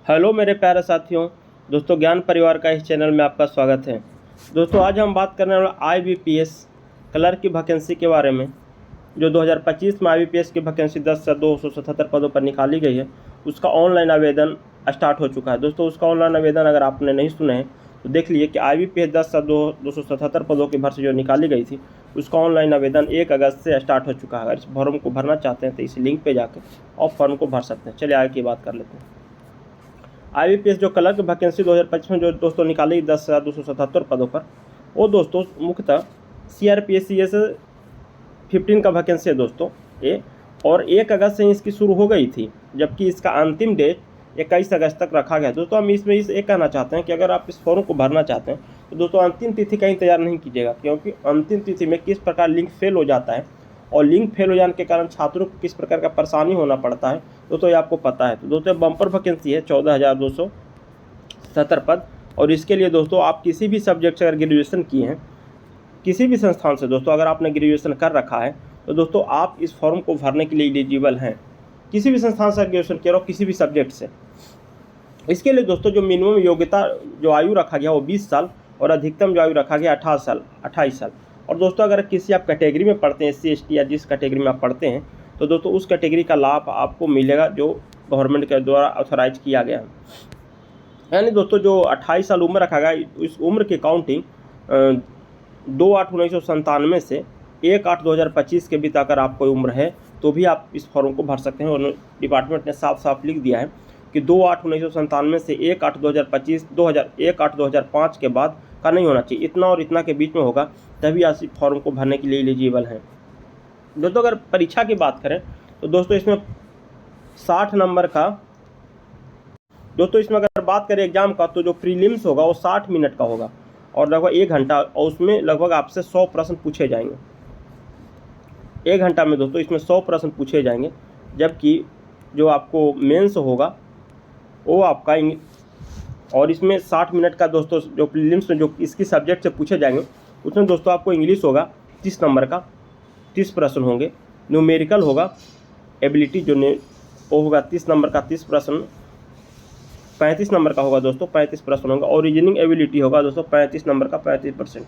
Hello मेरे प्यारे साथियों, दोस्तों ज्ञान परिवार का इस चैनल में आपका स्वागत है। दोस्तों आज हम बात करने वाले IBPS क्लर्क की वैकेंसी के बारे में। जो 2025 में IBPS की वैकेंसी 10 से 277 पदों पर निकाली गई है, उसका ऑनलाइन आवेदन स्टार्ट हो चुका है। दोस्तों उसका ऑनलाइन आवेदन अगर आपने नहीं सुने हैं तो देख लीजिए कि IBPS 10 से 277 पदों की भर्ती जो निकाली गई थी, उसका ऑनलाइन आवेदन 1 अगस्त से स्टार्ट हो चुका है। अगर इस फॉर्म को भरना चाहते हैं तो इस लिंक पर जाकर आप फॉर्म को भर सकते हैं। चलिए आगे की बात कर लेते हैं। IBPS जो क्लर्क वैकेंसी 2025 में जो दोस्तों निकाली 10,277 पदों पर, वो दोस्तों मुख्यतः CRPS CS 15 का वैकेंसी है दोस्तों ये, और 1 अगस्त से इसकी शुरू हो गई थी, जबकि इसका अंतिम डेट 21 अगस्त तक रखा गया। दोस्तों हम इसमें ये कहना चाहते हैं कि अगर आप इस फॉर्म को भरना चाहते हैं तो दोस्तों अंतिम तिथि का इंतजार नहीं कीजिएगा, क्योंकि अंतिम तिथि में किस प्रकार लिंक फेल हो जाता है और लिंक फेल हो जाने के कारण छात्रों को किस प्रकार का परेशानी होना पड़ता है दोस्तों ये आपको पता है। तो दोस्तों बम्पर वैकेंसी है 14,270 पद, और इसके लिए दोस्तों आप किसी भी सब्जेक्ट से अगर ग्रेजुएशन किए हैं, किसी भी संस्थान से दोस्तों अगर आपने ग्रेजुएशन कर रखा है तो दोस्तों आप इस फॉर्म को भरने के लिए एलिजिबल हैं। किसी भी संस्थान से ग्रेजुएशन किया हो, किसी भी सब्जेक्ट से। इसके लिए दोस्तों जो मिनिमम योग्यता जो आयु रखा गया वो 20 साल और अधिकतम जो आयु रखा गया 28 साल। और दोस्तों अगर किसी आप कैटेगरी में पढ़ते हैं, SC ST या जिस कैटेगरी में आप पढ़ते हैं, तो दोस्तों उस कैटेगरी का लाभ आपको मिलेगा जो गवर्नमेंट के द्वारा ऑथराइज किया गया है। यानी दोस्तों जो 28 साल उम्र रखा गया, इस उम्र की काउंटिंग 2/8/1997 से 1/8/2025 के बीच अगर आपको उम्र है तो भी आप इस फॉर्म को भर सकते हैं। और डिपार्टमेंट ने साफ साफ लिख दिया है कि 2/8/1997 से 1/8/2025 1/8/2005 के बाद का नहीं होना चाहिए, इतना और इतना के बीच में होगा, तभी आप इस फॉर्म को भरने के लिए एलिजिबल हैं। दोस्तों अगर परीक्षा की बात करें तो दोस्तों इसमें 60 नंबर का, दोस्तों इसमें अगर बात करें एग्जाम का, तो जो प्रीलिम्स होगा वो 60 मिनट का होगा और लगभग 1 घंटा, और उसमें लगभग आपसे 100 प्रश्न पूछे जाएंगे। 1 घंटा में दोस्तों इसमें 100 प्रश्न पूछे जाएंगे, जबकि जो आपको मेंस होगा वो आपका और इसमें 60 मिनट का दोस्तों जो प्रीलिम्स में जो इसकी सब्जेक्ट से पूछे जाएंगे, उसमें दोस्तों आपको इंग्लिश होगा 30 नंबर का, 30 प्रश्न होंगे। न्यूमेरिकल होगा, एबिलिटी जो वो होगा 30 नंबर का, 30 प्रश्न 35 नंबर का होगा दोस्तों, 35 प्रश्न होगा। और रीजनिंग एबिलिटी होगा दोस्तों 35 नंबर का, 35%।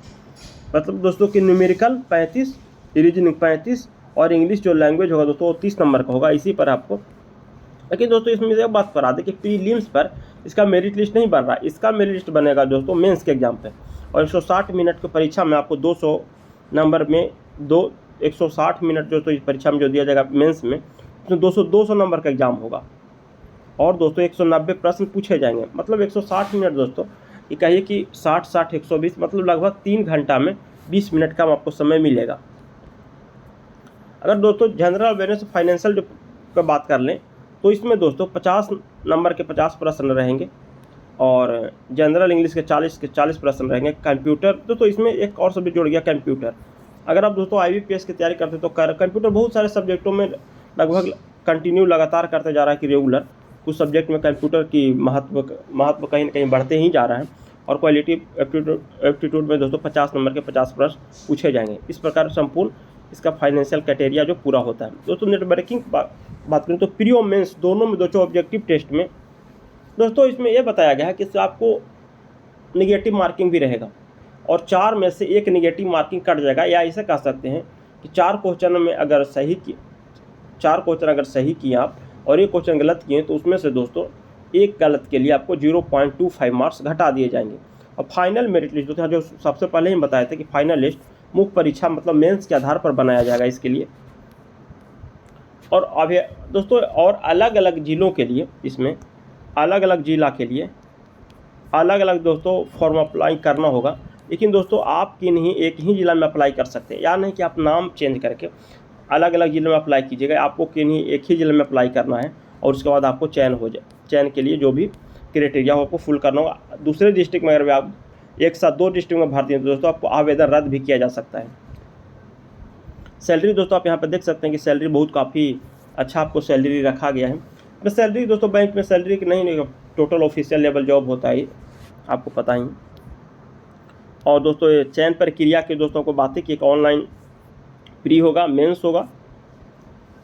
मतलब दोस्तों कि न्यूमेरिकल 35, रीजनिंग 35 और इंग्लिश जो लैंग्वेज होगा दोस्तों वो 30 नंबर का होगा। इसी पर आपको, लेकिन दोस्तों इसमें एक बात बता दें कि प्रीलिम्स पर इसका मेरिट लिस्ट नहीं बन रहा, इसका मेरिट लिस्ट बनेगा दोस्तों मेंस के एग्जाम पे। और 160 मिनट की परीक्षा में आपको 200 नंबर में 160 मिनट जो तो इस परीक्षा में जो दिया जाएगा मेंस में, उसमें 200 नंबर का एग्जाम होगा और दोस्तों 190 प्रश्न पूछे जाएंगे। मतलब 160 मिनट दोस्तों, ये कहिए कि 60 120, मतलब लगभग 3 घंटा में 20 मिनट का आपको समय मिलेगा। अगर दोस्तों जनरल अवेयरनेस फाइनेंशियल जो का बात कर लें तो इसमें दोस्तों 50 नंबर के 50 प्रश्न रहेंगे और जनरल इंग्लिश के 40 प्रश्न रहेंगे। कंप्यूटर दोस्तों इसमें एक और सब्जेक्ट जुड़ गया, कंप्यूटर। अगर आप दोस्तों IBPS की तैयारी करते तो कंप्यूटर बहुत सारे सब्जेक्टों में लगभग कंटिन्यू लगातार करते जा रहा है कि रेगुलर, कुछ सब्जेक्ट में कंप्यूटर की महत्व कहीं ना कहीं बढ़ते ही जा रहा है। और क्वालिटी एप्टीट्यूड में दोस्तों 50 नंबर के 50 प्रश्न पूछे जाएंगे। इस प्रकार संपूर्ण इसका फाइनेंशियल क्राइटेरिया जो पूरा होता है। दोस्तों नेटवर्किंग बात करें तो प्री और मेंस दोनों में दोस्तों ऑब्जेक्टिव टेस्ट में दोस्तों इसमें यह बताया गया है कि आपको निगेटिव मार्किंग भी रहेगा और 4 में से 1 निगेटिव मार्किंग कट जाएगा। या ऐसे कह सकते हैं कि 4 क्वेश्चन में अगर 4 क्वेश्चन अगर सही किए आप और 1 क्वेश्चन गलत किए तो उसमें से दोस्तों 1 गलत के लिए आपको 0.25 मार्क्स घटा दिए जाएंगे। और फाइनल मेरिट लिस्ट दोस्तों जो सबसे पहले ही बताया था कि फाइनल लिस्ट मुख्य परीक्षा मतलब मेंस के आधार पर बनाया जाएगा इसके लिए। और अभी दोस्तों और अलग अलग जिलों के लिए, इसमें अलग अलग जिला के लिए अलग अलग दोस्तों फॉर्म अप्लाई करना होगा। लेकिन दोस्तों आप कि नहीं एक ही ज़िला में अप्लाई कर सकते हैं, या नहीं कि आप नाम चेंज करके अलग अलग जिलों में अप्लाई कीजिएगा। आपको कि नहीं एक ही ज़िले में अप्लाई करना है और उसके बाद आपको चयन के लिए जो भी क्राइटेरिया हो आपको फुल करना होगा। दूसरे डिस्ट्रिक्ट में अगर आप एक साथ 2 डिस्ट्रिक्ट में भर्ती हैं तो दोस्तों आपको आवेदन रद्द भी किया जा सकता है। सैलरी दोस्तों आप यहाँ पर देख सकते हैं कि सैलरी बहुत काफ़ी अच्छा आपको सैलरी रखा गया है। तो सैलरी दोस्तों बैंक में सैलरी की नहीं, टोटल ऑफिशियल लेवल जॉब होता है, आपको पता ही। और दोस्तों ये चयन प्रक्रिया के दोस्तों को बातें कि एक ऑनलाइन प्री होगा, मेंस होगा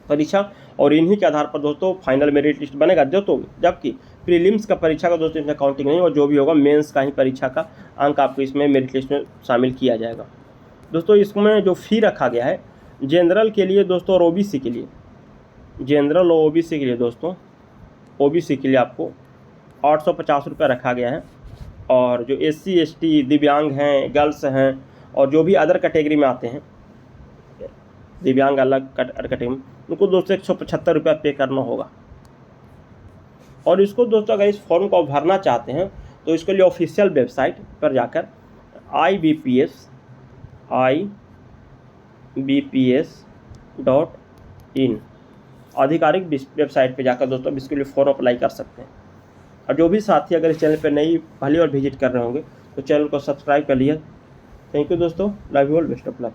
परीक्षा, और इन्हीं के आधार पर दोस्तों फाइनल मेरिट लिस्ट बनेगा। दोस्तों जबकि प्रीलिम्स का परीक्षा का दोस्तों इसमें काउंटिंग नहीं, और जो भी होगा मेंस का ही परीक्षा का अंक आपको इसमें मेरिट लिस्ट में शामिल किया जाएगा। दोस्तों इसमें जो फ़ी रखा गया है जनरल के लिए दोस्तों और ओबीसी के लिए, जनरल और ओबीसी के लिए दोस्तों, ओबीसी के लिए आपको 850 रुपये रखा गया है, और जो SC ST दिव्यांग हैं, गर्ल्स हैं, और जो भी अदर कैटेगरी में आते हैं, दिव्यांग अलग कैटेगरी में, उनको दोस्तों 175 रुपया पे करना होगा। और इसको दोस्तों अगर इस फॉर्म को भरना चाहते हैं तो इसके लिए ऑफिशियल वेबसाइट पर जाकर IBPS.in आधिकारिक वेबसाइट पे जाकर दोस्तों इसके लिए फॉर्म अप्लाई कर सकते हैं। और जो भी साथी अगर इस चैनल पर नई पहली बार विजिट कर रहे होंगे तो चैनल को सब्सक्राइब कर लिया। थैंक यू दोस्तों, love you all, best of luck.